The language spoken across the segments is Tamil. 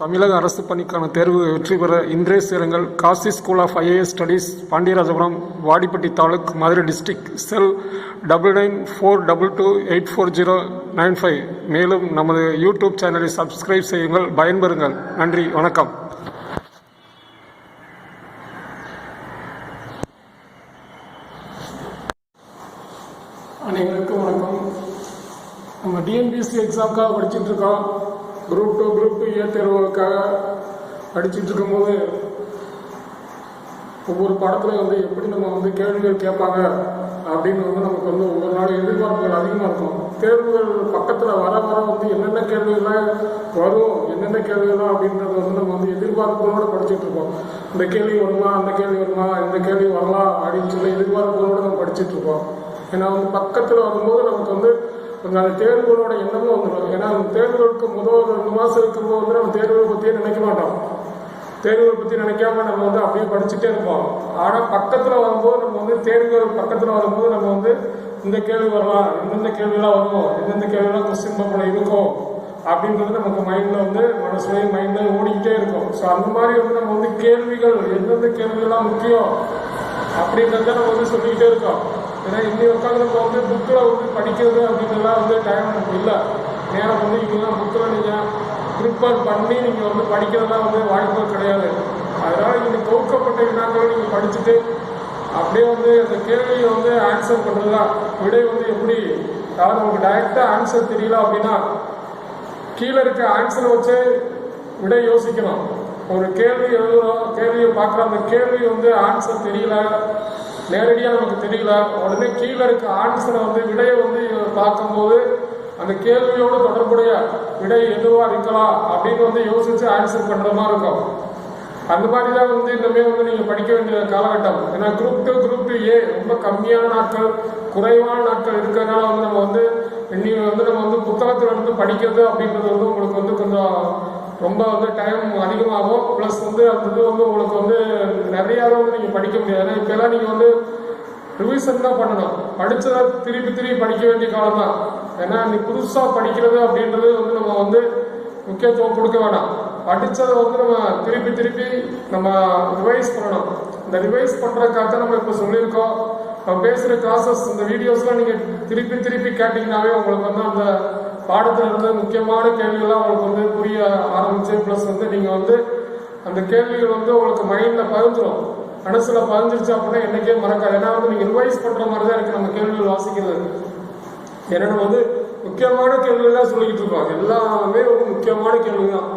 தமிழக அரசு பணிக்கான தேர்வு வெற்றி பெற இன்றே சேருங்கள். Kasi school of IAS studies, Pandiyarajapuram, Vadipatti taluk, Madurai district. Cell 9942284095. மேலும் நமது யூடியூப் சேனலை சப்ஸ்கிரைப் செய்யுங்கள். பயன்பெறுங்கள். நன்றி, வணக்கம். அனைவருக்கும் வணக்கம். நம்ம டிஎன்பிஎஸ்சி எக்ஸாமுக்காக படிச்சுட்டு இருக்கோம். குரூப் 2 ஏ தேர்வுக்காக படிச்சுட்டு இருக்கும்போது ஒவ்வொரு பாடத்துலையும் எப்படி நம்ம கேள்விகள் கேட்பாங்க அப்படின்னு நமக்கு ஒவ்வொரு நாளும் எதிர்பார்ப்புகள் அதிகமாக இருக்கும். தேர்வுகள் பக்கத்தில் வர வர என்னென்ன கேள்விகள்லாம் வரும், என்னென்ன கேள்விகள்லாம் அப்படின்றத நம்ம எதிர்பார்ப்புகளோடு படிச்சுட்டு இருக்கோம். இந்த கேள்வி வருமா, அந்த கேள்வி வருமா, இந்த கேள்வி வரலாம் அப்படின்னு சொல்லி எதிர்பார்ப்புகளோடு நம்ம படிச்சுட்டு இருக்கோம். ஏன்னா பக்கத்தில் வரும்போது நமக்கு கொஞ்சம் அந்த தேர்வுகளோட எண்ணமும் வந்துடும். ஏன்னா தேர்வுகளுக்கு முதல் 2 மாதம் இருக்கும்போது நம்ம தேர்வுகளை பற்றியே நினைக்க மாட்டோம். தேர்வுகளை பற்றி நினைக்காம நம்ம அப்படியே படிச்சுட்டே இருப்போம். ஆனால் பக்கத்தில் வரும்போது நம்ம தேர்வுகள் பக்கத்தில் வரும்போது நம்ம இந்த கேள்வி வரலாம், எந்தெந்த கேள்வியெல்லாம் வரும், எந்தெந்த கேள்வியெல்லாம் கொஸ்டின் பேப்பரில் இருக்கும் அப்படின்றது நமக்கு மைண்டில் மனசுலேயே மைண்டில் ஓடிக்கிட்டே இருக்கும். ஸோ அந்த மாதிரி நம்ம கேள்விகள் எந்தெந்த கேள்வியெல்லாம் முக்கியம் அப்படின்றத நம்ம சொல்லிக்கிட்டே இருக்கோம். ஏன்னா இன்னி உட்காந்து நம்ம புக்கில் படிக்கிறது அப்படின்றலாம் டைம் நமக்கு இல்லை. நேரம் இங்கெல்லாம் புக்கில் நீங்கள் ப்ரிப்பேர் பண்ணி நீங்கள் படிக்கிறதுலாம் வாய்ப்புகள் கிடையாது. அதனால் நீங்கள் தொகுக்கப்பட்ட வினாக்களை நீங்கள் படிச்சுட்டு அப்படியே அந்த கேள்வியை ஆன்சர் பண்ணுறதா விடை எப்படி, அதாவது உங்களுக்கு டைரெக்டாக ஆன்சர் தெரியல அப்படின்னா கீழே இருக்க ஆன்சரை வச்சு விடை யோசிக்கணும். ஒரு கேள்வி எழுதுகிறோம், கேள்வியை பார்க்குற அந்த கேள்வி ஆன்சர் தெரியல, நேரடியாக நமக்கு தெரியல, உடனே கீழே இருக்க ஆன்சரை விடையை பார்க்கும்போது அந்த கேள்வியோடு தொடர்புடைய விடை எதுவாக இருக்கலாம் அப்படின்னு யோசிச்சு ஆன்சர் பண்ணுற மாதிரி இருக்கும். அந்த மாதிரி தான் இனிமேல் நீங்கள் படிக்க வேண்டிய காலகட்டம். ஏன்னா குரூப் 2 ஏ ரொம்ப கம்மியான நாட்கள், குறைவான நாட்கள் இருக்கிறதுனால நம்ம இன்னைக்கு நம்ம புத்தகத்தில் படிக்கிறது அப்படின்றது உங்களுக்கு கொஞ்சம் ரொம்ப டைம் அதிகமாகும். ப்ளஸ் அந்த இது உங்களுக்கு நிறையாவே நீங்கள் படிக்க முடியாது. ஏன்னா இப்போலாம் நீங்கள் ரிவிஷன் தான் பண்ணணும். படித்ததை திருப்பி படிக்க வேண்டிய காலம் தான். ஏன்னா நீ புதுசாக படிக்கிறது அப்படின்றது நம்ம முக்கியத்துவம் கொடுக்க வேணாம். படித்ததை நம்ம திருப்பி நம்ம ரிவைஸ் பண்ணணும். இந்த ரிவைஸ் பண்ணுறதுக்காக நம்ம இப்போ சொல்லியிருக்கோம். நம்ம பேசுகிற கிளாஸஸ், இந்த வீடியோஸ்லாம் நீங்கள் திருப்பி கேட்டிங்கனாவே உங்களுக்கு அந்த பாடத்தில் இருந்து முக்கியமான கேள்விகள்லாம் உங்களுக்கு புரிய ஆரம்பிச்சு. ப்ளஸ் நீங்கள் அந்த கேள்விகள் உங்களுக்கு மைண்டில் பதிஞ்சிடும், மனசில் பதிஞ்சிருச்சு அப்படின்னா என்றைக்கே மறக்காது. ஏன்னா நீங்கள் ரிவைஸ் பண்ணுற மாதிரி தான் இருக்குது நம்ம கேள்விகள் வாசிக்கிறது. ஏன்னா நம்ம முக்கியமான கேள்விகள் தான் சொல்லிக்கிட்டு இருக்கோம். எல்லாமே முக்கியமான கேள்வி தான்.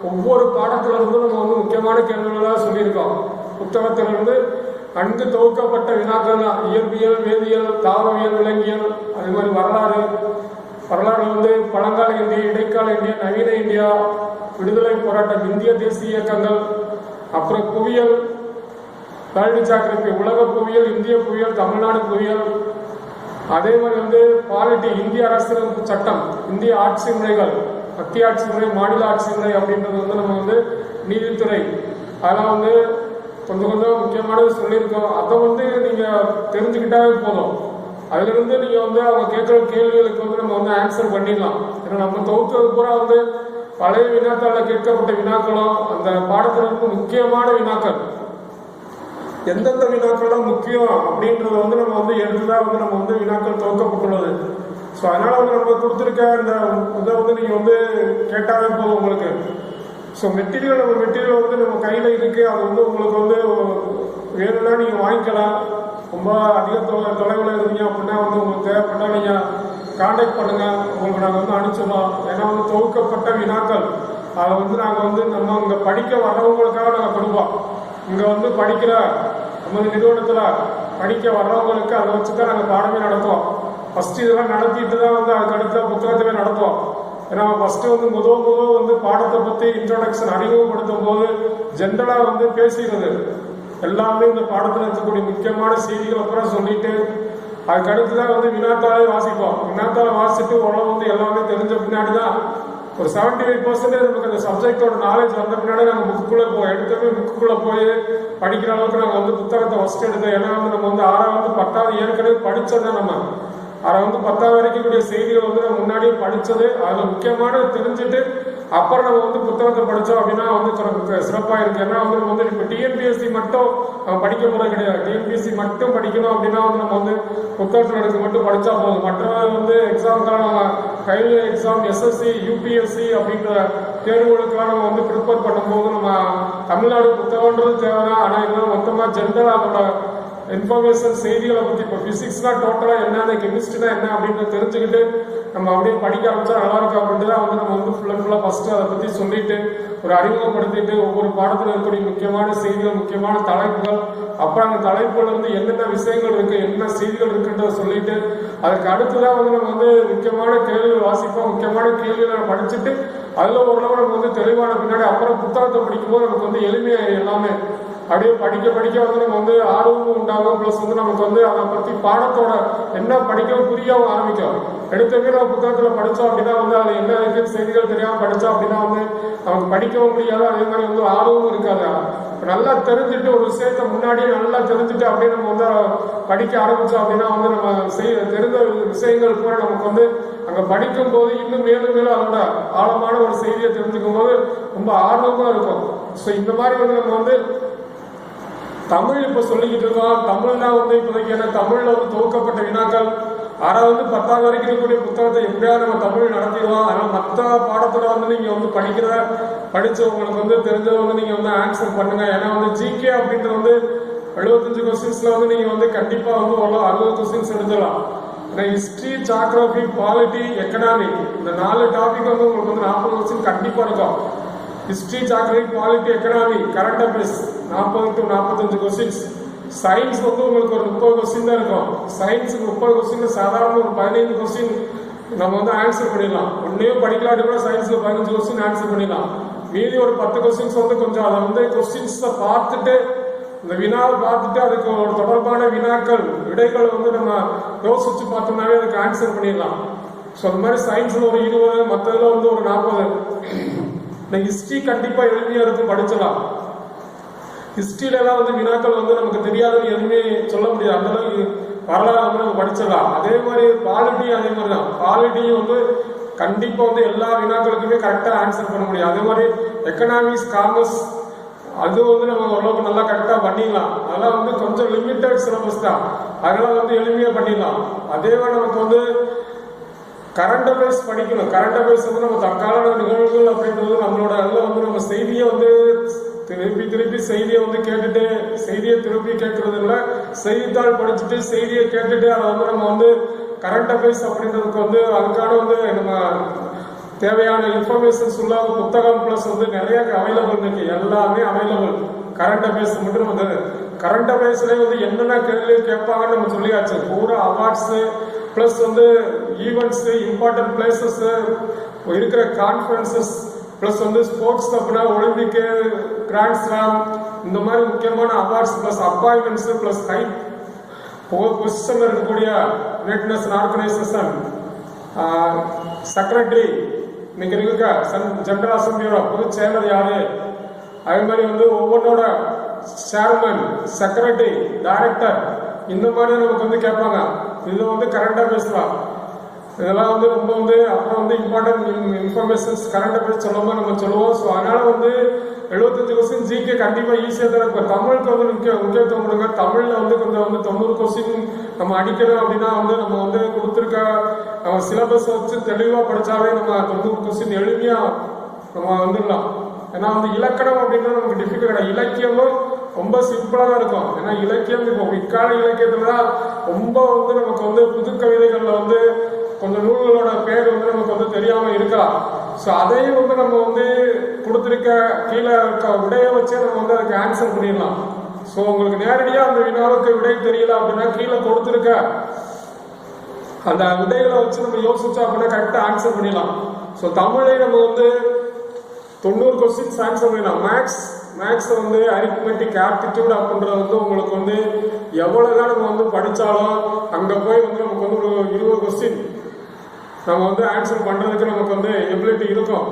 ஒவ்வொரு பாடத்துல இருந்தும் நம்ம முக்கியமான கேள்விகளாக சொல்லியிருக்கோம். புத்தகத்திலிருந்து நன்கு தொகுக்கப்பட்ட வினாக்கள் தான். இயற்பியல், வேதியியல், தாவரவியல், விலங்கியல், அதே மாதிரி வரலாறு பழங்கால இந்தியா, இடைக்கால இந்தியா, நவீன இந்தியா, விடுதலை போராட்டம், இந்திய தேசிய இயக்கங்கள், அப்புறம் புவியியல், வேர்ல்டு ஜியோகிராபி, உலக புவியியல், இந்திய புவியியல், தமிழ்நாடு புவியியல், அதே மாதிரி பாலிட்டி, இந்திய அரசியலமைப்பு சட்டம், இந்திய ஆட்சி முறைகள், மத்திய ஆட்சி முறை, மாநில ஆட்சி முறை அப்படின்றது நம்ம நீதித்துறை, அதெல்லாம் கொஞ்சம் முக்கியமானது சொல்லியிருக்கோம். அதை நீங்கள் தெரிஞ்சுக்கிட்டாவே போதும். அதுலேருந்து நீங்கள் அவங்க கேட்குற கேள்விகளுக்கு நம்ம ஆன்சர் பண்ணிடலாம். ஏன்னா நம்ம தொகுத்தது பூரா பழைய வினாத்தாளில் கேட்கப்பட்ட வினாக்களும் அந்த பாடத்திற்கு முக்கியமான வினாக்கள், எந்தெந்த வினாக்கள்லாம் முக்கியம் அப்படின்றத நம்ம எடுத்துதான் நம்ம வினாக்கள் துவக்கப்பட்டுள்ளது. ஸோ அதனால நம்ம கொடுத்துருக்க இந்த இதை நீங்கள் கேட்டாவே போதும் உங்களுக்கு. ஸோ மெட்டீரியல் நம்ம கையில் இருக்குது. அது உங்களுக்கு வேணும்னா நீங்கள் வாங்கிக்கலாம். ரொம்ப அதிக தொலைவில் இருந்தீங்க அப்படின்னா உங்களுக்கு தேவைப்பட்டால் நீங்கள் கான்டாக்ட் பண்ணுங்கள், உங்களுக்கு நாங்கள் அனுப்பிச்சிடுறோம். ஏன்னா தொகுக்கப்பட்ட வினாக்கள் அதை நாங்கள் நம்ம இங்கே படிக்க வர்றவங்களுக்காக நாங்கள் கொடுப்போம். இங்கே படிக்கிற நமது நிறுவனத்தில் படிக்க வர்றவங்களுக்கு அதை வச்சு தான் நாங்கள் பாடமே நடத்துவோம். ஃபஸ்ட்டு இதெல்லாம் நடத்திட்டு தான் அதுக்கு அடுத்த புத்தகத்தவே நடத்துவோம். ஏன்னா ஃபஸ்ட்டு முதல் பாடத்தை பற்றி இன்ட்ரோடக்ஷன் அறிமுகப்படுத்தும் போது ஜென்ரலாக பேசிடுறது எல்லாமே இந்த பாடத்தில் இருக்கக்கூடிய முக்கியமான செய்திகள் அப்புறம் சொல்லிட்டு அதுக்கு அடுத்து தான் வினாத்தாளே வாசிப்போம். வினாத்தாளை வாசிட்டு ஓரளவு எல்லாமே தெரிஞ்ச பின்னாடி தான் ஒரு 75% நமக்கு அந்த சப்ஜெக்டோட நாலேஜ் வந்த பின்னாடி நம்ம புக்குக்குள்ளே எடுத்தவே புக்குக்குள்ளே போய் படிக்கிற அளவுக்கு நாங்கள் புத்தகத்தை ஃபஸ்ட்டு எடுத்தோம். ஏன்னா நம்ம 6வது 10வது ஏற்கனவே படித்ததான். நம்ம அதை 10வது வரைக்கும் கூடிய செய்திகள் நம்ம முன்னாடியே படித்தது, அதில் முக்கியமான தெரிஞ்சுட்டு அப்புறம் நம்ம வந்து புத்தகத்தை படித்தோம் அப்படின்னா வந்து சிறப்பாக இருக்கு. ஏன்னா வந்து நம்ம வந்து இப்போ டிஎன்பிஎஸ்சி மட்டும் படிக்க போகிறது கிடையாது. டிஎன்பிஎஸ்சி மட்டும் படிக்கணும் அப்படின்னா வந்து நம்ம வந்து புத்தகத்தில் எடுத்து மட்டும் படித்தா போதும். மற்றவங்க வந்து எக்ஸாமுக்கான நம்ம ரயில்வே எக்ஸாம், எஸ்எஸ்சி, யூபிஎஸ்சி அப்படின்ற தேர்வுகளுக்கெல்லாம் நம்ம வந்து ப்ரிப்பேர் பண்ணும்போது நம்ம தமிழ்நாடு புத்தகன்றது தேவைதான். ஆனால் இதெல்லாம் மொத்தமாக ஜென்ரலாக அதோட இன்ஃபர்மேஷன் செய்திகளை பற்றி இப்போ ஃபிசிக்ஸ்லாம் டோட்டலாக என்னென்ன, கெமிஸ்ட்ரினா என்ன அப்படின்னு தெரிஞ்சுக்கிட்டு நம்ம அப்படியே படிக்க ஆரம்பிச்சா நல்லா இருக்கும் அப்படின்ட்டு தான் வந்து நம்ம வந்து ஃபுல்லாக ஃபஸ்ட்டு அதை பற்றி சொல்லிட்டு ஒரு அறிமுகப்படுத்திட்டு ஒவ்வொரு பாடத்தில் இருக்கக்கூடிய முக்கியமான செய்திகள், முக்கியமான தலைப்புகள், அப்புறம் அந்த தலைப்புகள் வந்து என்னென்ன விஷயங்கள் இருக்குது, என்ன செய்திகள் இருக்குன்றதை சொல்லிட்டு அதுக்கு அடுத்துதான் வந்து நம்ம வந்து முக்கியமான கேள்விகள் வாசிப்போம். முக்கியமான கேள்விகளை படிச்சுட்டு அதில் ஓரளவு நம்ம வந்து தெளிவான பின்னாடி அப்புறம் புத்தகத்தை படிக்கும்போது நமக்கு வந்து எளிமையாக எல்லாமே அப்படியே படிக்க படிக்க வந்து நம்ம வந்து ஆர்வமும் உண்டாகும். ப்ளஸ் வந்து நமக்கு வந்து அதை பற்றி பாடத்தோட என்ன படிக்கவும் புரியவும் ஆரம்பிக்கும். எடுத்தவே நம்ம புத்தகத்தில் படித்தோம் அப்படின்னா வந்து அது என்ன இருக்குது செய்திகள் தெரியாமல் படித்தோம் அப்படின்னா வந்து நமக்கு படிக்கவும் முடியாது. அதே மாதிரி வந்து ஆர்வமும் இருக்காது. நல்லா தெரிஞ்சுட்டு ஒரு விஷயத்தை முன்னாடியே நல்லா தெரிஞ்சுட்டு அப்படியே நம்ம வந்து படிக்க ஆரம்பித்தோம் அப்படின்னா வந்து நம்ம தெரிந்த விஷயங்கள் கூட நமக்கு வந்து அங்கே படிக்கும் போது இன்னும் மேலும் மேலும் அதோட ஆழமான ஒரு செய்தியை தெரிஞ்சுக்கும் போது ரொம்ப ஆர்வமாக இருக்கும். ஸோ இந்த மாதிரி வந்து நம்ம வந்து தமிழ் இப்போ சொல்லிக்கிட்டு இருக்கோம். தமிழ்னா வந்து இப்போதைக்கு என்ன, தமிழில் வந்து துவக்கப்பட்ட வினாக்கள் 6வது 10வது வரைக்கும் இருக்கக்கூடிய புத்தகத்தை எப்படியாவது நம்ம தமிழ் நடத்திடுவோம். அதனால் மற்ற பாடத்தில் வந்து நீங்கள் வந்து படித்தவங்களுக்கு வந்து தெரிஞ்சதை வந்து நீங்கள் வந்து ஆன்சர் பண்ணுங்கள். ஏன்னா வந்து ஜிகே அப்படின்றது வந்து 75 கொஸ்டின்ஸில் வந்து நீங்கள் வந்து கண்டிப்பாக வந்து ஒரு 60 கொஸ்டின்ஸ் எடுத்துடலாம். ஏன்னா ஹிஸ்ட்ரி, ஜியாகிரபி, பாலிட்டி, எக்கனாமிக் இந்த 4 டாபிக் வந்து உங்களுக்கு வந்து 40 கொஸ்டின் கண்டிப்பாக இருக்கும். History, geography, polity, economy, current affairs 40 to 45 questions. Science வந்து உங்களுக்கு ஒரு 30 கொஸ்டின் தான் இருக்கும். சயின்ஸுக்கு 30 கொஸ்டின் சாதாரண ஒரு 15 கொஸ்டின் நம்ம வந்து ஆன்சர் பண்ணிடலாம். ஒன்றையும் படிக்கலாட்டி கூட சயின்ஸில் 15 கொஸ்டின் ஆன்சர் பண்ணிடலாம். மீதி ஒரு 10 கொஸ்டின்ஸ் வந்து கொஞ்சம் அதை வந்து கொஸ்டின்ஸை பார்த்துட்டு இந்த வினாவை பார்த்துட்டு அதுக்கு ஒரு தொடர்பான வினாக்கள் விடைகள் வந்து நம்ம யோசிச்சு பார்த்தோம்னாவே அதுக்கு ஆன்சர் பண்ணிடலாம். ஸோ அந்த மாதிரி சயின்ஸில் ஒரு 20, மற்றதில் வந்து ஒரு 40. இந்த ஹிஸ்ட்ரி கண்டிப்பாக எளிமையாக இருக்கும், படிச்சலாம். ஹிஸ்ட்ரியிலலாம் வந்து வினாக்கள் வந்து நமக்கு தெரியாதுன்னு எதுவுமே சொல்ல முடியாது. அந்த அளவுக்கு வரலாறு வந்து நம்ம படிச்சிடலாம். அதே மாதிரி பாலிட்டியும் அதே மாதிரி தான். பாலிட்டியும் வந்து கண்டிப்பாக வந்து எல்லா வினாக்களுக்குமே கரெக்டாக ஆன்சர் பண்ண முடியும். அதே மாதிரி எக்கனாமிக்ஸ், காமர்ஸ் அது வந்து நம்ம ஓரளவுக்கு நல்லா கரெக்டாக பண்ணிடலாம். அதெல்லாம் வந்து கொஞ்சம் லிமிட்டட் சிலபஸ் தான். அதெல்லாம் வந்து எளிமையாக பண்ணிடலாம். அதே மாதிரி நமக்கு வந்து கரண்ட் அஃபேர்ஸ் படிக்கணும். கரண்ட் அஃபேர்ஸ் வந்து நம்ம தற்கால நிகழ்வுகள் அப்படின்றது நம்மளோட அதில் வந்து நம்ம செய்தியை வந்து திருப்பி செய்தியை வந்து கேட்டுட்டு செய்தியை திருப்பி கேட்கறது இல்லை, செய்தித்தாள் படிச்சுட்டு செய்தியை கேட்டுட்டு அதை வந்து நம்ம வந்து கரண்ட் அஃபேர்ஸ் அப்படின்றதுக்கு வந்து அதுக்கான வந்து நம்ம தேவையான இன்ஃபர்மேஷன்ஸ் உள்ள புத்தகம் ப்ளஸ் வந்து நிறைய அவைலபிள் இருக்கு. எல்லாமே அவைலபிள். கரண்ட் அஃபேர்ஸ் மட்டும் நம்ம கரண்ட் அஃபேர்ஸ்லேயே வந்து என்னென்ன கேள்வி கேட்பாங்கன்னு நம்ம சொல்லியாச்சு. பூரா அவார்ட்ஸு ப்ளஸ் வந்து ஈவெண்ட்ஸு, இம்பார்ட்டன்ட் பிளேசஸ்ஸு, இருக்கிற கான்ஃபரன்சஸ் ப்ளஸ் வந்து ஸ்போர்ட்ஸ் அப்படின்னா ஒலிம்பிக்கு, கிராண்ட் ஸ்லாம், இந்த மாதிரி முக்கியமான awards plus appointments plus high பொசிஷனில் இருக்கக்கூடிய யுனைடெட் ஆர்கனைசேஷன் செக்ரட்டரி, இன்னைக்கு இருக்க ஜெனரல் அசம்பிளியோட பொதுச் செயலர் யாரு, அதே மாதிரி வந்து ஒவ்வொன்றோட சேர்மன், செக்ரட்டரி, டைரக்டர், இந்த மாதிரி நமக்கு வந்து கேட்பாங்க. இது வந்து கரண்ட் அஃபேர்ஸ் தான். இதெல்லாம் வந்து ரொம்ப வந்து அப்புறம் வந்து இம்பார்ட்டன்ட் இன்ஃபர்மேஷன்ஸ் கரண்ட் அஃபேர்ஸ் சொல்லும்போது நம்ம சொல்லுவோம். ஸோ அதனால வந்து 75 கொஸ்டின் ஜிகே கண்டிப்பாக ஈஸியாக தான் இருக்கும். தமிழுக்கு வந்து முக்கியத்துவம் கொடுங்க. தமிழில் வந்து கொஞ்சம் வந்து 90 கொஸ்டின் நம்ம அடிக்கணும் அப்படின்னா வந்து நம்ம வந்து கொடுத்துருக்க சிலபஸ் வச்சு தெளிவாக படித்தாவே நம்ம 90 கொஸ்டின் எளிமையாக நம்ம வந்துடலாம். ஏன்னா வந்து இலக்கணம் அப்படின்னா நமக்கு டிஃபிகல்ட் கிடையாது. இலக்கியமும் ரொம்ப சிம்பிளாக தான் இருக்கும். ஏன்னா இலக்கியம் இப்போ இக்கால இலக்கியத்தில் தான் ரொம்ப வந்து நமக்கு வந்து புது கவிதைகளில் வந்து கொஞ்சம் நூல்களோட பேர் வந்து நமக்கு வந்து தெரியாமல் இருக்கலாம். ஸோ அதையும் வந்து நம்ம வந்து கொடுத்துருக்க கீழே விடையை வச்சே நம்ம வந்து அதுக்கு ஆன்சர் பண்ணிடலாம். ஸோ உங்களுக்கு நேரடியாக அந்த வினாவுக்கு விடை தெரியல அப்படின்னா கீழே கொடுத்துருக்க அந்த விடைகளை வச்சு நம்ம யோசிச்சோம் அப்படின்னா கரெக்டாக ஆன்சர் பண்ணிடலாம். ஸோ தமிழை நம்ம வந்து 90 கொஸ்டின்ஸ் ஆன்சர் பண்ணிடலாம். மேக்ஸை வந்து அரித்மெட்டிக் ஆப்டிடியூட் அப்படின்றது வந்து உங்களுக்கு வந்து எவ்வளோதான் நம்ம வந்து படித்தாலும் அங்கே போய் வந்து நமக்கு வந்து ஒரு 20 கொஸ்டின் நம்ம வந்து ஆன்சர் பண்ணுறதுக்கு நமக்கு வந்து எபிலிட்டி இருக்கும்.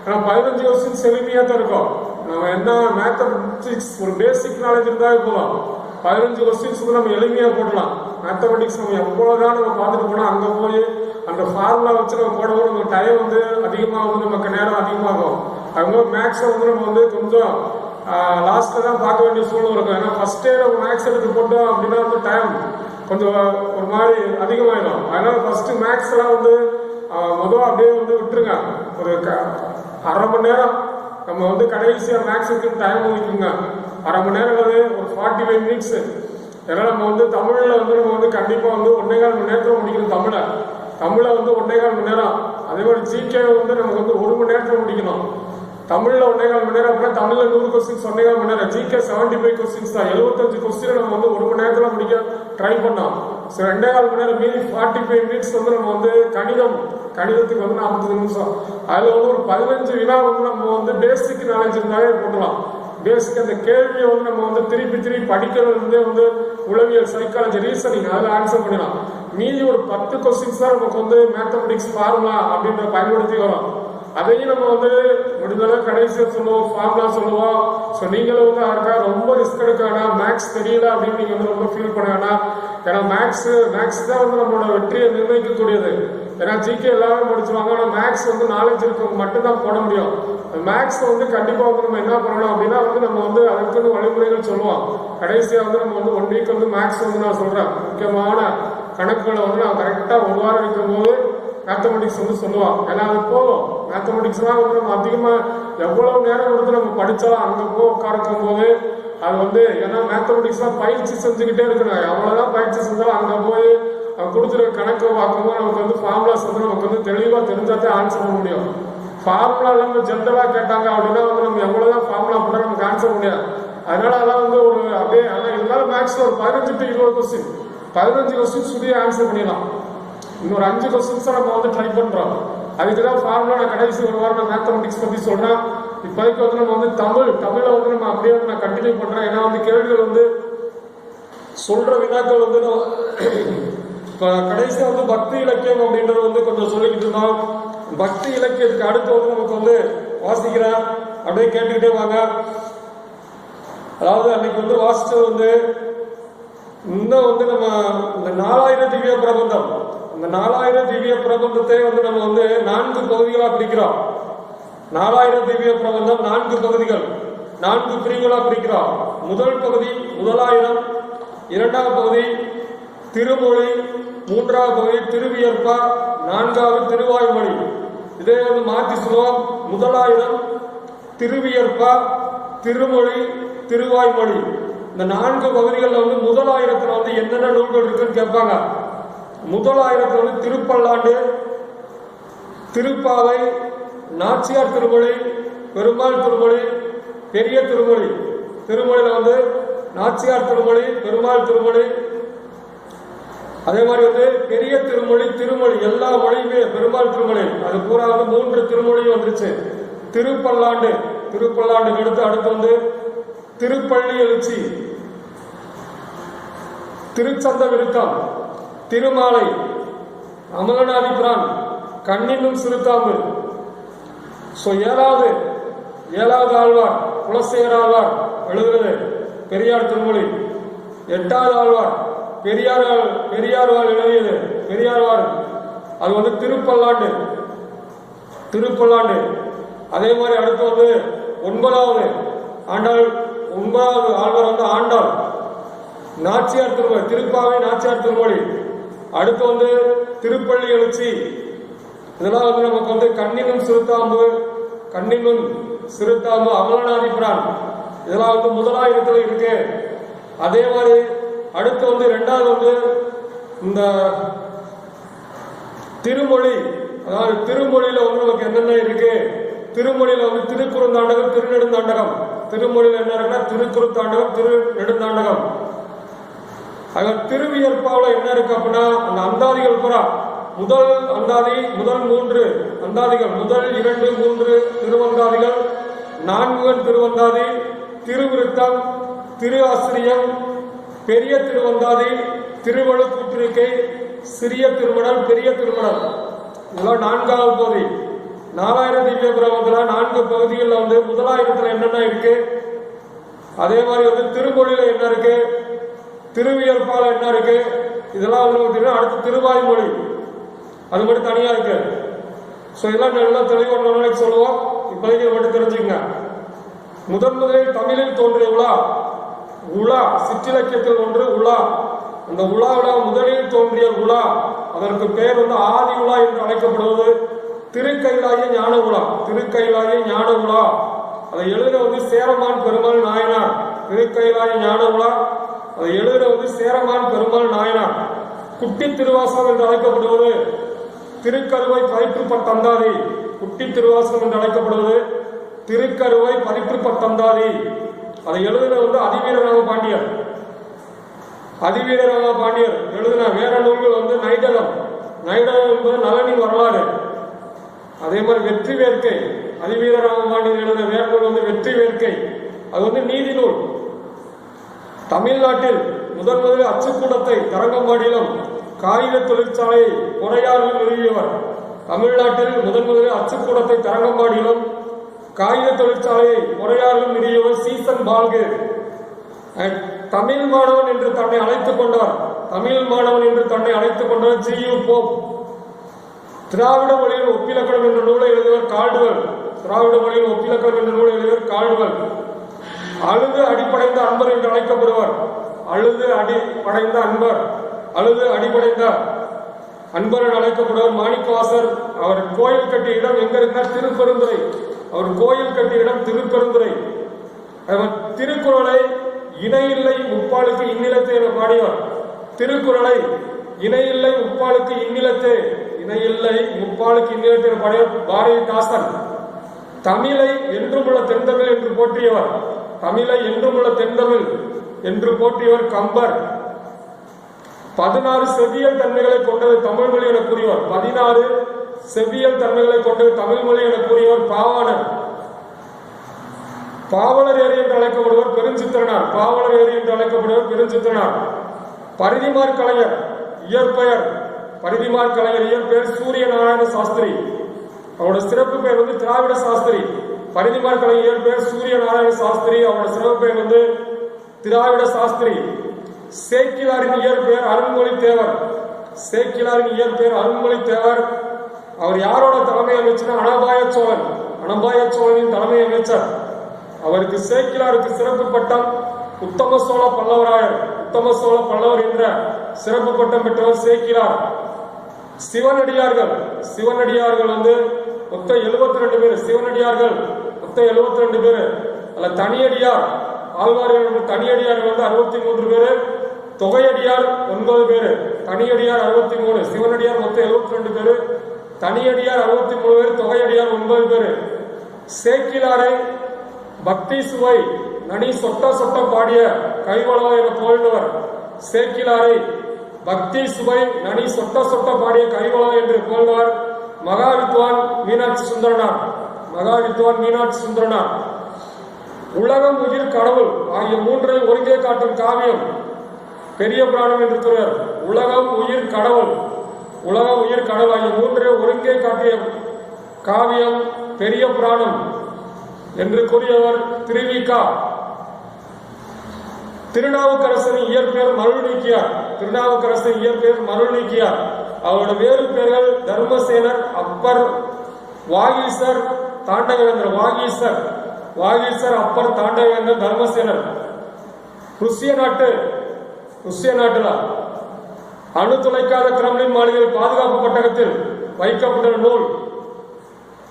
ஆனால் 15 கொஸ்டின்ஸ் எளிமையாக தான் இருக்கும். நம்ம என்ன மேத்தமெட்டிக்ஸ் ஒரு பேசிக் நாலேஜ் இருந்தாலே போகலாம். 15 கொஸ்டின்ஸ் வந்து நம்ம எளிமையாக போடலாம். மேத்தமெட்டிக்ஸ் நம்ம எவ்வளோதான் நம்ம பார்த்துட்டு போனால் அங்கே போய் அந்த ஃபார்முலா வச்சு நம்ம போடும்போது நம்ம டைம் வந்து அதிகமாக வந்து நமக்கு நேரம் அதிகமாகும். அதுமாதிரி மேக்ஸை வந்து நம்ம வந்து கொஞ்சம் லாஸ்ட்டில் தான் பார்க்க வேண்டிய சூழ்நிலை இருக்கும். ஏன்னா ஃபஸ்ட்டே நம்ம மேக்ஸ் எடுத்து போட்டோம் அப்படின்னா வந்து டைம் கொஞ்சம் ஒரு மாதிரி அதிகமாகிடும். அதனால ஃபஸ்ட்டு மேக்ஸ் எல்லாம் வந்து முதல் அப்படியே வந்து விட்டுருங்க. ஒரு அரை மணி நேரம் நம்ம வந்து கடைசியாக மேக்ஸுக்கு டைம் ஒதுக்குங்க. அரை மணி நேரம் வந்து ஒரு 45 மினிட்ஸு. ஏன்னா நம்ம வந்து தமிழில் வந்து நம்ம வந்து கண்டிப்பாக வந்து 1.25 மணி நேரத்தில் முடிக்கணும். தமிழை வந்து 1.25 மணி நேரம். அதே மாதிரி ஜிகே வந்து நமக்கு வந்து 1 மணி நேரத்தில் முடிக்கணும். தமிழில் 1.25 மணி நேரம் அப்படின்னா தமிழில் 100 கொஸ்டின்ஸ் 1.25 மணி நேரம். ஜிகே 75 கொஸ்டின்ஸ் தான். 75 கொஸ்டின் நம்ம வந்து 1 மணி நேரத்தில் முடிக்க ட்ரை பண்ணோம். ஸோ 2.25 மணி நேரம் மீறி 45 மினிட்ஸ் வந்து நம்ம வந்து கணிதத்துக்கு வந்து 40 நிமிஷம். அதில் வந்து ஒரு 15 வினா வந்து நம்ம வந்து பேசிக் நாலேஜ் இருந்தாலே போடலாம். பேசிக் அந்த கேள்வியை வந்து நம்ம வந்து திருப்பி படிக்கிறது வந்து உளவியல், சைக்காலஜி, ரீசனிங் அதில் ஆன்சர் பண்ணிடலாம். மீதி ஒரு 10 கொஸ்டின்ஸ் தான் நமக்கு வந்து மேத்தமெட்டிக்ஸ் ஃபார்முலா அப்படின்ற பயன்படுத்தி வரும். அதையும் நம்ம வந்து முடிஞ்சளவு கடைசியாக சொல்லுவோம், ஃபார்முலா சொல்லுவோம். ஸோ நீங்களும் வந்து அதுக்காக ரொம்ப ரிஸ்க் எடுக்க வேணாம். மேக்ஸ் தெரியல அப்படின்னு நீங்கள் வந்து ரொம்ப ஃபீல் பண்ண வேணாம். ஏன்னா மேக்ஸ் தான் வந்து நம்மளோட வெற்றியை நிர்ணயிக்கக்கூடியது. ஏன்னா ஜிகே எல்லாமே முடிச்சுவாங்க. ஆனால் மேக்ஸ் வந்து நாலேஜ் இருக்கவங்க மட்டும்தான் போட முடியும். மேக்ஸ் வந்து கண்டிப்பாக வந்து நம்ம என்ன பண்ணணும் அப்படின்னா வந்து நம்ம வந்து அதுக்குன்னு வழிமுறைகள் சொல்லுவோம். கடைசியாக வந்து நம்ம வந்து 1 வீக் வந்து மேக்ஸ் வந்து நான் சொல்கிறேன். முக்கியமான கணக்குகளை வந்து நான் கரெக்டாக 1 வாரம் இருக்கும்போது மேத்தமெட்டிக்ஸ் வந்து சொல்லுவான். ஏன்னா அது போதும். மேத்தமெட்டிக்ஸ்லாம் வந்து நம்ம அதிகமாக எவ்வளவு நேரம் கொடுத்து நம்ம படித்தாலும் அங்கே உட்காருக்கும் போது அது வந்து ஏன்னா மேத்தமெட்டிக்ஸ்லாம் பயிற்சி செஞ்சுக்கிட்டே இருக்கணும். எவ்வளோதான் பயிற்சி செஞ்சாலும் அங்கே போய் கொடுத்துருக்க கணக்கு பார்க்கும்போது நமக்கு வந்து ஃபார்முலாஸ் வந்து நமக்கு வந்து தெளிவாக தெரிஞ்சாதான் ஆன்சர் பண்ண முடியும். ஃபார்முலா எல்லாம் ஜென்ரலாக கேட்டாங்க அப்படின்னா வந்து நம்ம எவ்வளோதான் ஃபார்முலா பண்ணால் நமக்கு ஆன்சர் முடியாது. அதனால அதெல்லாம் வந்து ஒரு அப்படியே ஆனால் இருந்தாலும் மேக்ஸில் ஒரு 15 to 20 கொஸ்டின் 15 கொஸ்டின் சுடியே ஆன்சர் பண்ணிடலாம். இன்னொரு 5 கொஸ்டின்ஸை நம்ம வந்து ட்ரை பண்ணுறோம். அதுக்கு தான் ஃபார்முலா நான் கடைசி 1 வாரம் நான் மேத்தமெட்டிக்ஸ் பற்றி சொல்கிறேன். இப்போதைக்கு வந்து நம்ம வந்து தமிழை வந்து நம்ம அப்படியே வந்து நான் கண்டினியூ பண்ணுறேன். ஏன்னா வந்து கேள்விகள் வந்து சொல்கிற வினாக்கள் வந்து இப்போ கடைசியாக வந்து பக்தி இலக்கியம் அப்படின்றது வந்து கொஞ்சம் சொல்லிக்கிட்டு இருந்தோம். பக்தி இலக்கியத்துக்கு அடுத்து வந்து நமக்கு வந்து வாசிக்கிறேன். அப்படியே கேட்டுக்கிட்டே வாங்க. அதாவது அன்னைக்கு வந்து வாசிச்சது வந்து இன்னும் வந்து நம்ம இந்த 4000 திவ்ய பிரபந்தம், இந்த 4000 திவ்ய பிரபந்தத்தை வந்து நம்ம வந்து 4 பகுதிகளாக பிரிக்கிறோம். 4000 திவ்ய பிரபந்தம் 4 பகுதிகள், 4 பிரிவுகளாக பிரிக்கிறோம். முதல் பகுதி 1000, 2ஆம் பகுதி திருமொழி, 3ஆவது பகுதி திருவியற்பா, 4ஆவது திருவாய்மொழி. இதே வந்து மாற்றி சொல்லுவோம். 1000 திருவியற்பா, திருமொழி, திருவாய்மொழி. இந்த 4 பகுதிகளில் வந்து 1000த்துல வந்து என்னென்ன நூல்கள் இருக்குன்னு கேட்பாங்க. 1000த்துல வந்து திருப்பல்லாண்டு, திருப்பாவை, நாச்சியார் திருமொழி, பெருமாள் திருமொழி, பெரிய திருமொழி. திருமொழியில வந்து நாச்சியார் திருமொழி, பெருமாள் திருமொழி, அதே மாதிரி வந்து பெரிய திருமொழி, திருமொழி எல்லா மொழியுமே பெருமாள் திருமொழி. அது பூரா வந்து 3 திருமொழியும் வந்துருச்சு. திருப்பல்லாண்டு, திருப்பல்லாண்டுக்கு அடுத்து வந்து திருப்பள்ளி எழுச்சி, திருச்சந்த விருத்தம், திருமாலை, அமலநாதிபிரான், கண்ணினும் சிறுத்தாம்பு. ஸோ 7வது ஆழ்வார் குலசேகர எழுதுறது பெரியார் திருமொழி. 8வது ஆழ்வார் பெரியார்வாள் எழுதியது பெரியார்வாள். அது வந்து திருப்பல்லாண்டு. அதே மாதிரி அடுத்து வந்து 9வது ஆழ்வார் வந்து ஆண்டாள், நாச்சியார் திருமொழி, திருப்பாவை, நாச்சியார் திருமொழி. அடுத்து வந்து திருப்பள்ளி எழுச்சி. இதெல்லாம் வந்து நமக்கு வந்து கண்ணினும் சிறுத்தாம்பு, அமலநாதிபிரான். இதெல்லாம் வந்து 1000த்துல இருக்கு. அதே மாதிரி அடுத்து வந்து 2வது வந்து இந்த திருமொழி. அதாவது திருமொழியில வந்து நமக்கு என்னென்ன இருக்கு? திருமொழியில வந்து திருக்குறுந்தாண்டகம், திருநெடுந்தாண்டகம். திருமொழியில என்ன இருக்குன்னா திருக்குறுந்தாண்டகம், திருநெடுந்தாண்டகம். திருவியற்பாவில் என்ன இருக்கு அப்படின்னா அந்த அந்தாதிகள் பூரா முதல் அந்தாதி, முதல் 3 அந்தாதிகள், முதல் 2, 3 திருவந்தாதிகள், 4 திருவந்தாதி, திருவிருத்தம், திரு ஆசிரியம், பெரிய திருவந்தாதி, திருவழுக்கூற்றிருக்கை, சிறிய திருமணல், பெரிய திருமணல். இதெல்லாம் 4வது பகுதி. 4000 திவ்ய பிரபந்தத்தில் 4 பகுதிகளில் வந்து 1000த்துல என்னென்ன இருக்கு, அதே மாதிரி வந்து திருமொழியில என்ன இருக்கு, திருவியற்பால என்ன இருக்கு, இதெல்லாம் வந்து பார்த்தீங்கன்னா அடுத்து திருவாய்மொழி. அது மட்டும் தனியா இருக்கு. ஸோ இதெல்லாம் நல்லா தெளிவாக நாளைக்கு சொல்லுவோம். இப்போதைக்கு மட்டும் தெரிஞ்சுக்கங்க. முதலில் தமிழில் தோன்றிய உலா சிற்றிலக்கியத்தில் ஒன்று உலா. அந்த உலாவில் முதலில் தோன்றிய உலா, அதற்கு பெயர் ஆதி உலா என்று அழைக்கப்படுவது திருக்கைலாய ஞான உலா. திருக்கைலாய ஞான உலா அதை எழுதுற சேரமான் பெருமாள் நாயனார். திருக்கைலாய ஞான உலா அதை எழுதுற சேரமான் பெருமாள் நாயனார். குட்டி திருவாசகம் என்று அழைக்கப்படுவது திருக்கருவை பதிற்று பத்தந்தாதி. குட்டி திருவாசகம் என்று அழைக்கப்படுவது திருக்கருவை பதிற்று பத்தந்தாதி. அதை எழுதுன அதிவீரராம பாண்டியர். அதிவீரராம பாண்டியர் எழுதின வேற நூல்கள் நைடகம். நைடகம் என்பது நலனின் வரலாறு. அதே மாதிரி வெற்றி வேர்க்கை, அதிவீரராம பாண்டியர் எழுதின வேற நூல் வெற்றி வேர்க்கை. அது நீதி நூல். தமிழ்நாட்டில் முதலில் அச்சுக்கூடத்தை தரங்கம்பாடியிலும் காகித தொழிற்சாலையை பொறையாறிலும் நிறுவியவர். தமிழ்நாட்டில் முதலில் அச்சுக்கூடத்தை தரங்கம்பாடியிலும் காகித தொழிற்சாலையை பொறையாறிலும் நிறுவியவர் சீசன் பால்கு. தமிழ் மாணவன் என்று தன்னை அழைத்துக் கொண்டவர். தமிழ் மாணவன் என்று தன்னை அழைத்துக் கொண்டவர் ஜி.யு. போப். திராவிட மொழியில் ஒப்பிலக்கணம் என்ற நூலை எழுதியவர் கால்டுவெல். திராவிட மொழியில் ஒப்பிலக்கணம் என்ற நூலை எழுதியவர் கால்டுவெல். அழுது அடிப்படைந்த அன்பர் என்று அழைக்கப்படுவர். அழுது அடிப்படைந்த அன்பர், அழுது அடிப்படைந்த அன்பர் என்று அழைக்கப்படுவர் மாணிக்கவாசர். அவர் கோயில் கட்டிய இடம் எங்க இருந்தார்? திருப்பெருந்துறை. அவர் கோயில் கட்டிய இடம் திருப்பெருந்துறை. திருக்குறளை இணையில்லை முப்பாலுக்கு இந்நிலத்தை என பாடியவர். திருக்குறளை இணையில்லை முப்பாலுக்கு இந்நிலத்தே, இணையில்லை முப்பாலுக்கு இந்நிலத்தை என பாடியவர் பாரதிதாசன். தமிழை என்றுமுள்ள தென்தமிழ் என்று போற்றியவர். தமிழை என்றுமுள்ள தென்தமிழ் என்று போற்றியவர் கம்பர். 16 செவ்வியல் தன்மைகளை கொண்டது தமிழ் மொழி என கூறியவர். 16 செவ்வியல் தன்மைகளை கொண்டது தமிழ் மொழி என கூறியவர் பாவாணர். பாவலர் ஏரி என்று அழைக்கப்படுவர் பெருஞ்சித்திரனார். பாவலர் ஏரி என்று அழைக்கப்படுவர் பெருஞ்சித்திரனார். பரிதிமார் கலைஞர் இயற்பெயர், பரிதிமார் கலைஞர் இயற்பெயர் சூரிய நாராயண சாஸ்திரி. அவரோட சிறப்பு பெயர் திராவிட சாஸ்திரி. பரிதிமார் கலைஞர் இயற்பெயர் சூரிய நாராயண சாஸ்திரி. அவரோட சிறப்பு பெயர் திராவிட சாஸ்திரி. சேக்கிலாரின் இயற்பெயர் அருண்மொழி தேவர். சேக்கிலாரின் இயற்பெயர் அருண்மொழி தேவர். அவர் யாரோட தலைமை அமைச்சர்? அனபாய சோழன். அனபாய சோழனின் தலைமை அமைச்சர். அவருக்கு சேக்கிலாருக்கு சிறப்பு பட்டம் உத்தம சோழ பல்லவராயர். உத்தம சோழ பல்லவர் என்ற சிறப்பு பட்டம் பெற்றவர் சேக்கிலார். சிவனடியார்கள், சிவனடியார்கள் மொத்தம் 72 பேர். சிவனடியார்கள் மொத்தம் 72 பேர். அல்ல தனியடியார் ஆழ்வார்கள் தனியடியார்கள் 63 பேர். தொகையடியார் 9 பேர். தனியடியார் 63, சிவனடியார் மொத்தம் 72 பேர். தனியடியார் 63 பேர், தொகையடியார் 9 பேர். சேக்கிலாரை பக்தி சுவை நனி சொட்ட சொட்ட பாடிய கைவளவ என புகழ்ந்தவர். சேக்கிலாரை பக்தி சுவை நனி சொட்ட சொட்ட பாடிய கைவளவ என்று புகழ்ந்தவர் மகாவித்வான் மீனாட்சி சுந்தரனார். மகாவித்வான் மீனாட்சி சுந்தரனார். உலகம், உயிர், கடவுள் ஆகிய மூன்றை ஒருங்கே காட்டும் காவியம் பெரிய புராணம் என்று கூறுவர். உலகம், உயிர், கடவுள், உலகம், உயிர், கடவுள் ஆகிய மூன்றை ஒருங்கே காட்டிய காவியம் பெரிய புராணம் என்று கூறியவர் திருவிகா. திருநாவுக்கரசரின் இயற்பெயர் மருள் நீக்கியார். திருநாவுக்கரசரின் இயற்பெயர் மருள் நீக்கியார். அவருடைய வேறு பெயர்கள் தர்மசேனர், அப்பர், வாகீசர், தாண்டவேந்தர். வாகீசர், வாகீசர், அப்பர், தாண்டவேந்தர், தர்மசேனர். ருஷ்ய நாட்டுல அணு துளைக்காத கிரெம்ளின் மாளிகையில் பாதுகாப்பு பட்டகத்தில் வைக்கப்பட்ட நூல்.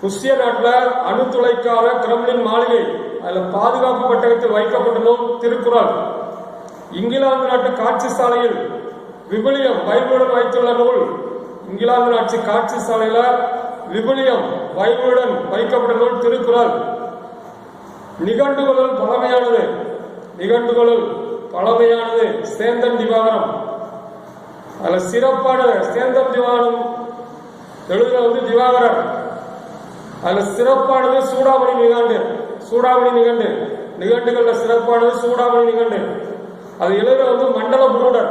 ருஷ்ய நாட்டில் அணு துளைக்காத கிரெம்ளின் மாளிகை, அதுல பாதுகாப்பு பட்டகத்தில் வைக்கப்பட்ட நூல் திருக்குறள். இங்கிலாந்து நாட்டு காட்சி சாலையில் விபிலியம் பைபிளுடன் வைத்துள்ள நூல். இங்கிலாந்து நாட்டு காட்சி சாலையில விபிலியம் பைபிளுடன் வைக்கப்பட்ட நூல் திருக்குறள். நிகண்டுகளுள் பழமையானது, நிகண்டுகளுள் பழமையானது சேந்தன் திவாகரம். அதுல சிறப்பான சேந்தன் திவாகரம் எழுதுன திவாகரர். அதுல சிறப்பானது சூடாமணி நிகண்டு. சூடாமணி நிகண்டு, நிகண்டுகள்ல சிறப்பானது சூடாமணி நிகண்டு. அது எழுதுன மண்டல புரூடர்.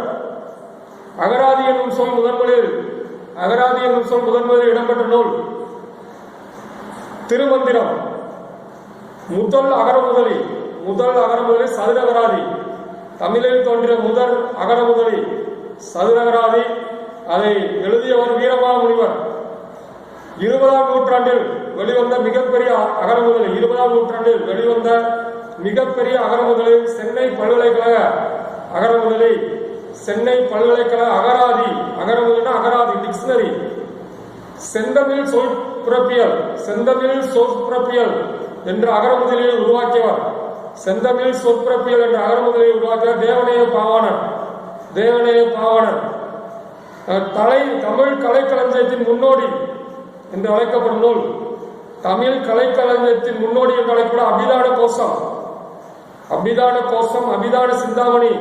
அகராதி என்னும் சொல் முதன்முறையில், அகராதி என்னும் சொல் முதன்முறையில் இடம்பெற்ற நூல் திருமந்திரம். முதல் அகரமுதலி, முதல் அகரமுதலி சதுரகராதி. தமிழில் தோன்றிய முதல் அகரமுதலி சதுரகராதி. அதை எழுதியவர் வீரமாமுனிவர். 20ஆம் நூற்றாண்டில் வெளிவந்த மிகப்பெரிய அகரமுதலி 20ஆம் நூற்றாண்டில் வெளிவந்த மிகப்பெரிய அகரமுதலி சென்னை பல்கலைக்கழக அகரமுதலி, சென்னை பல்கலைக்கழக அகராதி. அகரமுதலினா அகராதி டிக்ஷனரி. செந்தமிழ் சொற்பிறப்பியல், செந்தமிழ் சொற்பிறப்பியல் என்ற அகரமுதலியை உருவாக்கியவர். செந்தமிழ் சொற்பிறப்பியல் என்ற அகரமுதலியை உருவாக்கியவர் தேவநேய பாவாணர். தேவநேய பாவாணர் தமிழ் கலைக்களஞ்சியத்தின் முன்னோடி என்று அழைக்கப்படும் நூல். தமிழ் கலைக்களஞ்சியத்தின் முன்னோடி என்று அழைக்கப்படும் அபிதான கோஷம், அபிதான கோஷம், அபிதான சிந்தாமணி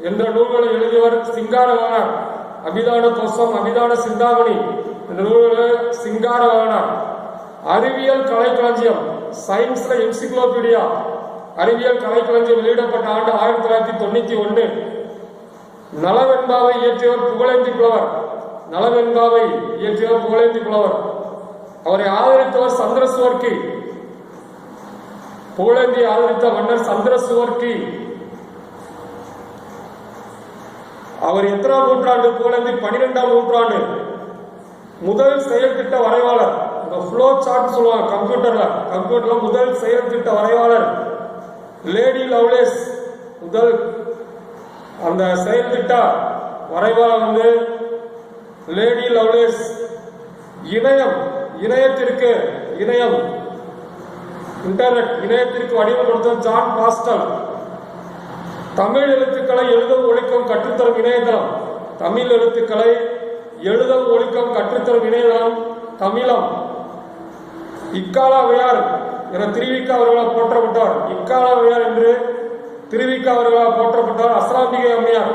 என்ற நூல்களை எழுதியவர் சிங்காரவேலனார். அபிதான கோஷம், அபிதான சிந்தாமணி என்ற நூல்களை சிங்காரவேலனார். அறிவியல் கலைக்களஞ்சியம், சயின்ஸ் என்சிக்ளோபீடியா, அறிவியல் கலைக்களஞ்சியம் வெளியிடப்பட்ட ஆண்டு 1991. நலவெண்பாவை இயற்றியவர் புகழேந்தி புலவர். நலவெண்பாவை இயற்றியவர் புகழேந்தி புலவர். அவரை ஆதரித்தவர் சந்திரசுவர்க்கி. புகழேந்தி ஆதரித்த மன்னர் சந்திரசுவர்க்கி. அவர் எத்தனாம் நூற்றாண்டு? புகழேந்தி 12ஆம் நூற்றாண்டு. முதல் செயல் திட்ட வரைவாளர். ஃப்ளோ சார்ட் சொல்லுவாங்க கம்ப்யூட்டர்ல முதல் செயல் திட்ட வரைவாளர் லேடி லவ்லேஸ். முதல் அந்த செயல் திட்ட வரைவாளர் வந்து லேடி லவ்லேஸ். இணையத்திற்கு இன்டர்நெட் இணையத்திற்கு வடிவம் கொடுத்த ஜான் பாஸ்டல். தமிழ் எழுத்துக்களை எழுதவும் ஒழிக்கவும் கற்றுத்தரும் இணையதளம். தமிழ் எழுத்துக்களை எழுதவும் ஒழிக்கவும் கற்றுத்தரும் இணையதளம் தமிழம். இக்காலாவையார் என திருவிக்க அவர்களால் போற்றப்பட்டார். இக்காலாவையார் என்று திருவிக்க அவர்களால் போற்றப்பட்டார் அஸ்லாம்பிகை அம்மையார்.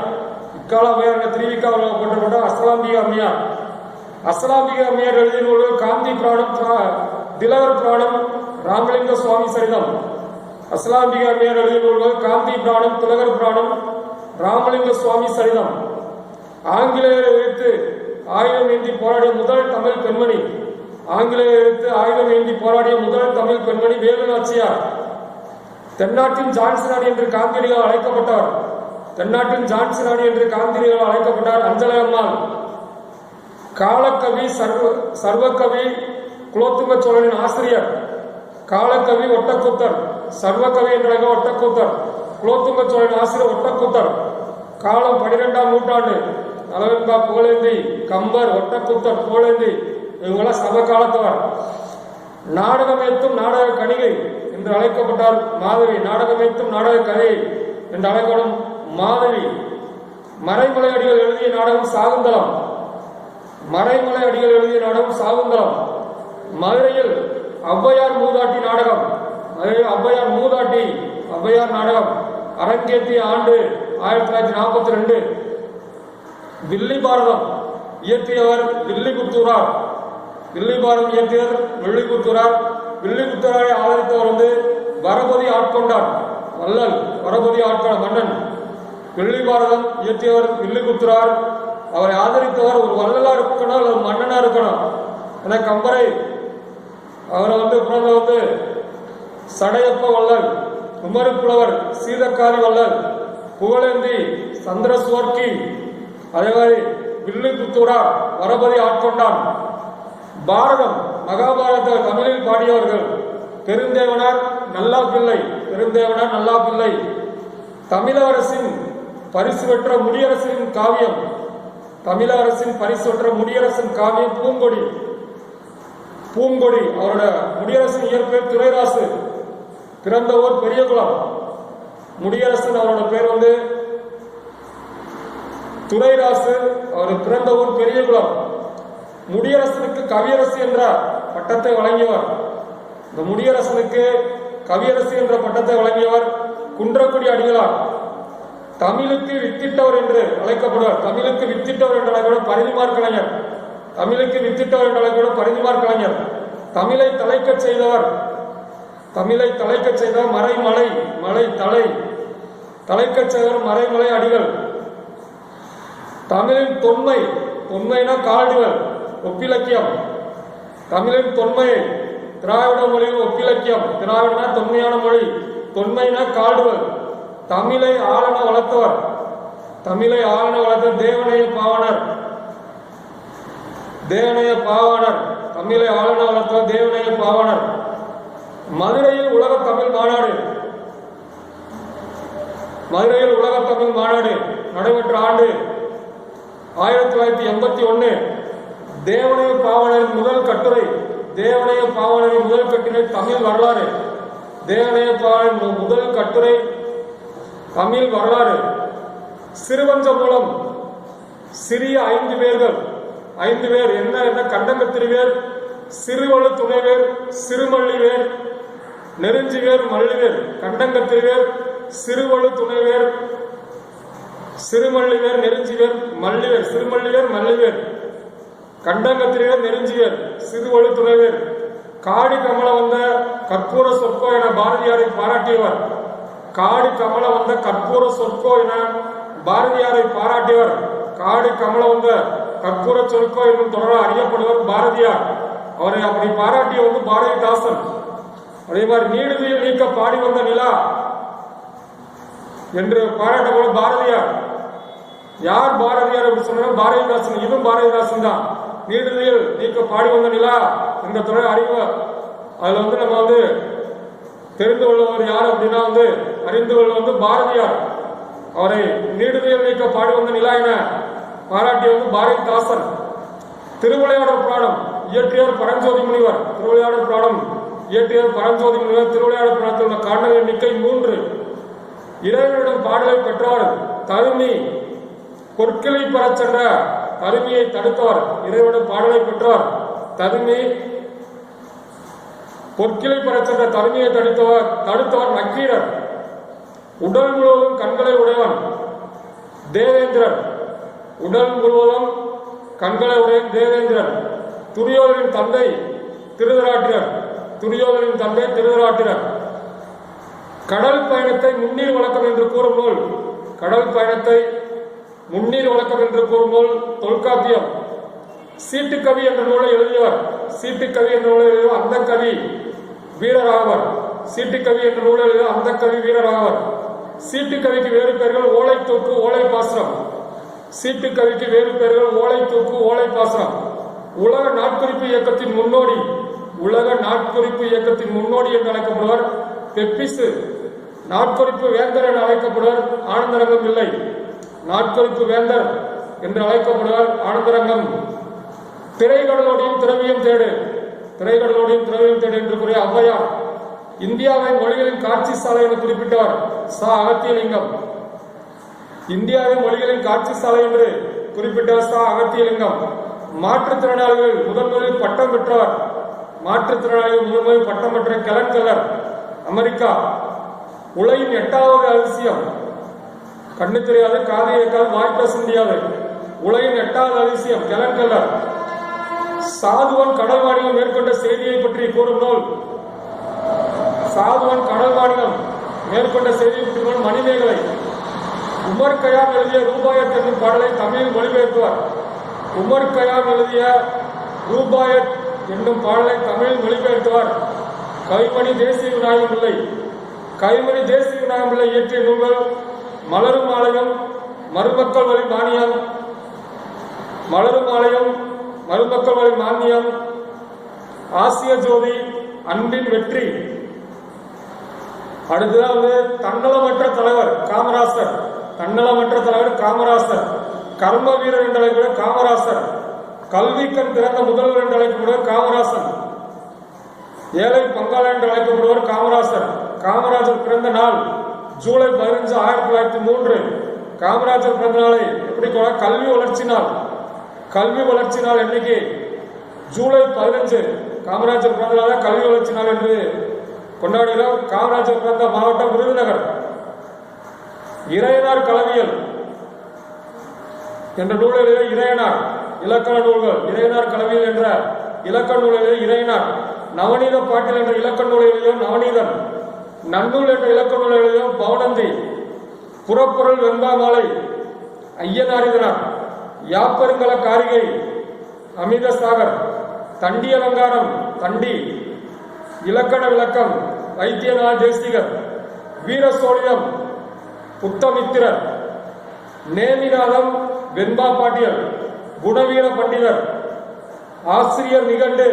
இக்காலாவையார் என திருவிக்க அவர்களால் போற்றப்பட்டார் அஸ்லாம்பிகை அம்மையார். அஸ்லாம்பிகை அம்மையார் எழுதிய நூல்கள் காந்தி புராணம், திலகர் புராணம், ராமலிங்க சுவாமி சரிதம். அஸ்லாம்பிகை அம்மையார் எழுதிய நூல்கள் காந்தி புராணம், திலகர் புராணம், ராமலிங்க சுவாமி சரிதம். ஆங்கிலேயரை எதிர்த்து ஆயுதம் ஏந்தி போராடிய முதல் தமிழ் பெண்மணி. ஆங்கிலேயரை எதிர்த்து ஆயுதம் ஏந்தி போராடிய முதல் தமிழ் பெண்மணி வேலு நாச்சியார். தென்னாட்டின் ஜான்சினாடி என்று காந்தியடிகளால் அழைக்கப்பட்டவர். தென்னாட்டின் ஜான்சினாடி என்று காந்தியடிகளால் அழைக்கப்பட்டார் அஞ்சலை அம்மாள். காலக்கவி சர்வகவி குலோத்துங்க சோழனின் ஆசிரியர். காலக்கவி ஒட்டக்கூத்தர், சர்வகவி என்ற ஒட்டக்கூத்தர், குலோத்துங்க சோழனின் ஆசிரியர் ஒட்டக்கூத்தர். காலம் 12ஆம் நூற்றாண்டு. நலவெண்பா, புகழேந்தி, கம்பர், ஒட்டக்கூத்தர், புகழேந்தி இவங்களாம் சம காலத்தவர். நாடகமேத்தும் நாடக கணிகை என்று அழைக்கப்பட்டார் மாதவி. நாடகமேத்தும் நாடக கணிகை என்று அழைக்கப்படும் மாதவி. மறைமலை அடிகள் எழுதிய நாடகம் சாகுந்தலம். மறைமலை அடிகள் எழுதிய நாடகம் சாகுந்தலம். மதுரையில் ஔவையார் மூதாட்டி நாடகம். மதுரையில் ஔவையார் மூதாட்டி ஔவையார் நாடகம் அரங்கேற்றிய ஆண்டு 1942. வில்லி பாரதம் இயற்றியவர் வில்லிபுத்தூரார். வில்லி பாரதம் இயற்றியவர் வில்லிபுத்தூரார். வில்லிபுத்தூராரை ஆதரித்தவர் வந்து வரபதி ஆட்கொண்டார் வள்ளல். வரபதி ஆட்கொண்ட மன்னன். வில்லி பாரதம் இயற்றியவர் வில்லிபுத்தூரார். அவரை ஆதரித்தவர் ஒரு வள்ளலா இருக்கணும் அல்லது மன்னனா இருக்கணும். ஏன்னா கம்பரை அவரை வந்து பிறந்த வந்து சடையப்ப வள்ளல், குமரி புலவர் சீதக்காரி வள்ளல், புகழேந்தி சந்திரசுவர்க்கி, அதே மாதிரி வில்லிபுத்தூரார், வரபதி ஆட்கொண்டான். பாரதம் மகாபாரத தமிழில் பாடியவர்கள் பெருந்தேவனார் நல்லா பிள்ளை. பெருந்தேவனார் நல்லா பிள்ளை. தமிழரசின் பரிசு பெற்ற முடியரசின் காவியம். தமிழரசின் பரிசு பெற்ற முடியரசின் காவியம் பூங்கொடி. பூங்கொடி அவரோட முடியரசின் இயற்பெயர் துரைராசு. பிறந்த ஊர் பெரியகுளம். முடியரசன் அவரோட பேர் வந்து துரைராசு. அவர் பிறந்த ஊர் பெரியகுளம். முடியரசனுக்கு கவியரசு என்ற பட்டத்தை வழங்கியவர். இந்த முடியரசனுக்கு கவியரசு என்ற பட்டத்தை வழங்கியவர் குன்றக்குடி அடிகளார். தமிழுக்கு வித்திட்டவர் என்று அழைக்கப்படுவார். தமிழுக்கு வித்திட்டவர் என்று அழைக்கப்படும் பரிதிமார் கலைஞர். தமிழுக்கு வித்திட்டவர் என்று அழைக்கப்படும் பரிதிமார் கலைஞர். தமிழை தலைக்கச் செய்தவர். தமிழை தலைக்கச் செய்தவர் மறைமலை. மலை தலை தலைக்கச் செய்தவர் மறைமலை அடிகள். தமிழின் தொன்மை. தொன்மைனா கால்டுவல் ஒப்பிலக்கியம். தமிழின் தொன்மையை திராவிட மொழியில் ஒப்பிலக்கியம். திராவிடனா தொன்மையான மொழி, தொன்மைனா கால்டுவல். தமிழை ஆளன வளர்த்தவர். தமிழை ஆளன வளர்த்த தேவநேய பாவனர். தேவனைய பாவாணர், தமிழை ஆளுநர் வளர்த்த தேவனைய பாவாணர். மதுரையில் உலக தமிழ் மாநாடு, மதுரையில் உலக தமிழ் மாநாடு நடைபெற்ற ஆண்டு 1981. தேவனைய பாவாணரின் முதல் கட்டுரை, தேவனைய பாவாணரின் முதல் கட்டுரை தமிழ் வரலாறு. தேவனைய பாவாணரின் முதல் கட்டுரை தமிழ் வரலாறு. சிறுவஞ்ச மூலம் சிறிய 5 பேர்கள், 5 பேர் என்ன என்ன கண்டங்கத்திரிவேர், சிறுவழு துணைவேர், சிறுமல்லிவேர், நெருஞ்சிவேர், மல்லிவேர். கண்டங்கத்திரிவேர், சிறுவழு துணைவேர், சிறுமல்லிவேர், நெருஞ்சிவேர், மல்லிவேர். சிறுமல்லிவேர், மல்லிவேர், கண்டங்கத்திரிவேர், நெருஞ்சிவேர், சிறுவழு துணைவேர். காடி கமல வந்த கற்பூர சொற்கோ என பாரதியாரை பாராட்டியவர். காடி கமல வந்த கற்பூர சொற்கோ என பாரதியாரை பாராட்டியவர். காடு கமல வந்த கற்பூர சொற்கோ என்னும் தொடரால் அறியப்படுவர் பாரதியார். அவரை அப்படி பாராட்டிய பாரதிதாசன். அதே மாதிரி நீடுதியில் நீக்க பாடி வந்த நிலா என்று பாராட்டப்படும் பாரதியார். யார் பாரதியார் அப்படி சொன்னா பாரதிதாசன். இதுவும் பாரதிதாசன் தான். நீடுதியில் நீக்க பாடி வந்த நிலா என்ற தொடர் அறிவ அதுல நம்ம தெரிந்து கொள்வர் யார் அப்படின்னா அறிந்து கொள்ள பாரதியார். அவரை நீடுதியில் நீக்க பாடி வந்த நிலா என பாராட்டிய பாரதிதாசன். திருவிளையாடல் புராணம் இயற்றியவர் பரஞ்சோதி முனிவர். திருவிளையாடல் புராணம் இயற்றியவர் பரஞ்சோதி முனிவர். திருவிளையாடல் புராணத்தில் உள்ள காண்டங்கள் எண்ணிக்கை 3. இறைவனிடம் பாடலை பெற்றவர் தருமி. பொற்கிளை பெறச் சென்ற தருமியை தடுத்தவர். இறைவனிடம் பாடலை பெற்றவர் தருமி. பொற்கிளை பெறச் சென்ற தருமியை தடுத்தவர் நக்கீரர். உடல் முழுவதும் கண்களை உடையவன் தேவேந்திரன். உடல் முழுவதும் கண்களை உடைய தேவேந்திரன். துரியோதனின் தந்தை திருதராட்டிரர். துரியோதனின் தந்தை திருதராட்டிரர். கடல் பயணத்தை முன்னீர் வழக்கம் என்று கூறும் நூல். கடல் பயணத்தை முன்னீர் வழக்கம் என்று கூறும் நூல் தொல்காப்பியம். சீட்டுக்கவி என்ற நூலை எழுதியவர். சீட்டுக்கவி என்ற நூலை எழுதியவர் அந்த கவி வீரராகவர். சீட்டுக்கவி என்ற நூலை எழுதியவர் அந்த கவி வீரராகவர். சீட்டுக்கவிக்கு வேறு பெயர்கள் ஓலை தூக்கு, ஓலை பாசனம். சீட்டுக்கவிக்கு வேறு பெயர்கள் ஓலை தூக்கு, ஓலை பாசனம். உலக நாட்குறிப்பு இயக்கத்தின் முன்னோடி. உலக நாட்குறிப்பு இயக்கத்தின் முன்னோடி என்று அழைக்கப்படுவர் பெப்பிசு. நாட்குறிப்பு வேந்தர் என அழைக்கப்படுவர் ஆனந்தரங்கம் இல்லை. நாட்குறிப்பு வேந்தர் என்று அழைக்கப்படுவர் ஆனந்தரங்கம். திரைக்கடலோடையும் திரவியம் தேடு, திரைக்கடலோடையும் திரவியம் தேடு என்று கூறிய ஔவையார். இந்தியாவின் மொழிகளின் காட்சி சாலை என குறிப்பிட்டவர் சா அகத்தியலிங்கம். இந்தியாவின் மொழிகளின் காட்சி சாலை என்று குறிப்பிட்டவர் சா அகத்தியலிங்கம். மாற்றுத்திறனாளிகள் முதன்முதலில் பட்டம் பெற்றவர். மாற்றுத்திறனாளிகள் முதன்முதலில் பட்டம் பெற்ற கெலன் கெல்லர் அமெரிக்கா. உலகின் 8வது அதிசயம். கண்ணு தெரியாது, காது கேட்காது, வாய் பேச முடியாது. உலகின் 8வது அதிசயம் கெலன் கெல்லர். சாதுவன் கடல் வாணிகம் மேற்கொண்ட செய்தியை பற்றி கூறும் நூல். சாதுவன் கடல் வாணிகம் மேற்கொண்ட செய்தியை பற்றி நூல் மணிமேகலை. உமர் கயாம் எழுதிய ரூபாயத் என்னும் பாடலை தமிழில் மொழிபெயர்த்துவார். உமர் கயாம் எழுதிய ரூபாயத் என்னும் பாடலை தமிழில் மொழிபெயர்த்துவார் கவிமணி தேசிய விநாயகம் பிள்ளை. கவிமணி தேசிய விநாயகம் பிள்ளை இயற்றிய நூல்கள் மலரும் ஆலயம், மருமக்கள் வழி மானியம், மலரும் ஆலயம், மருமக்கள் வழி மானியம், ஆசிய ஜோதி, அன்பின் வெற்றி. அடுத்ததான் தன்னலமற்ற தலைவர் காமராசர். தன்னலமற்ற தலைவர் காமராசர். கர்ம வீரர் என்று அழைக்கப்பட காமராசர். கல்விக்கண் திறந்த முதல்வர் என்று அழைக்கப்படுவர் காமராசர். ஏழை பங்காளர் என்று அழைக்கப்படுவர் காமராசர். காமராஜர் பிறந்த நாள் ஜூலை 15, 1903. காமராஜர் பிறந்த நாளை எப்படி கல்வி வளர்ச்சி நாள். கல்வி வளர்ச்சி நாள் என்னைக்கு? ஜூலை 15. காமராஜர் பிறந்த நாள் கல்வி வளர்ச்சி நாள் என்று கொண்டாடுகிறோம். காமராஜர் பிறந்த மாவட்டம் விருதுநகர். இறையனார் களவியல் என்ற நூலிலே இறையனார் இலக்கண நூல்கள். இறையனார் களவியல் என்ற இலக்கண நூலிலே இறையனார். நவநீத பாட்டில் என்ற இலக்கண நூலிலேயோ நவநீதன். நன்னூல் என்ற இலக்கண நூலிலேயோ பவனந்தி. புறப்பொருள் வெண்பா மாலை ஐயனாரிதனார். யாப்பருங்கல காரிகை அமிர்தசாகர். தண்டி அலங்காரம் தண்டி. இலக்கண விளக்கம் வைத்தியநாத தேசிகர். வீர சோழியம் புத்தமித்திரர். நேமிநாதம் வெண்பா பாட்டியர். குணவீர பண்டிதர். ஆசிரியர் நிகண்டு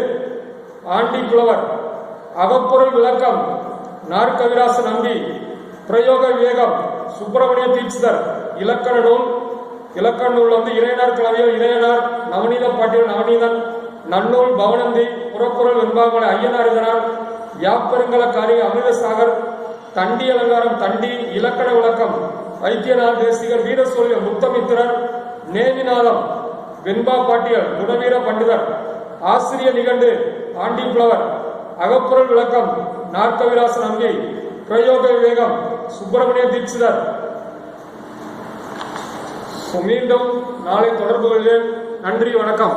ஆண்டி புலவர், அகப்பொருள் விளக்கம் நாற்கவிராச நம்பி, பிரயோக விவேகம் சுப்பிரமணிய தீட்சிதர், இலக்கண நூல் வந்து இறையனார் கலவையோ இறையனார், நவநீத பாட்டியல் நவநீதன், நன்னூல் பவனந்தி, புறக்குறள் வெண்பாமலை ஐயனார் இதனார், யாப்பெருங்கலக்காரி அமிர்தசாகர், தண்டி அலங்காரம் தண்டி, இலக்கண விளக்கம் வைத்தியநாத தேசிகர், வீரசோழிய முத்தமித்திரர், நேமிநாதம் வெண்பா பாட்டியல் குணவீர பண்டிதர், ஆசிரியர் நிகண்டு ஆண்டி புலவர், அகப்புறல் விளக்கம் நாற்கவிராச நம்பி, பிரயோக விவேகம் சுப்பிரமணிய தீட்சிதர். மீண்டும் நாளை தொடர்பு கொள்கிறேன். நன்றி, வணக்கம்.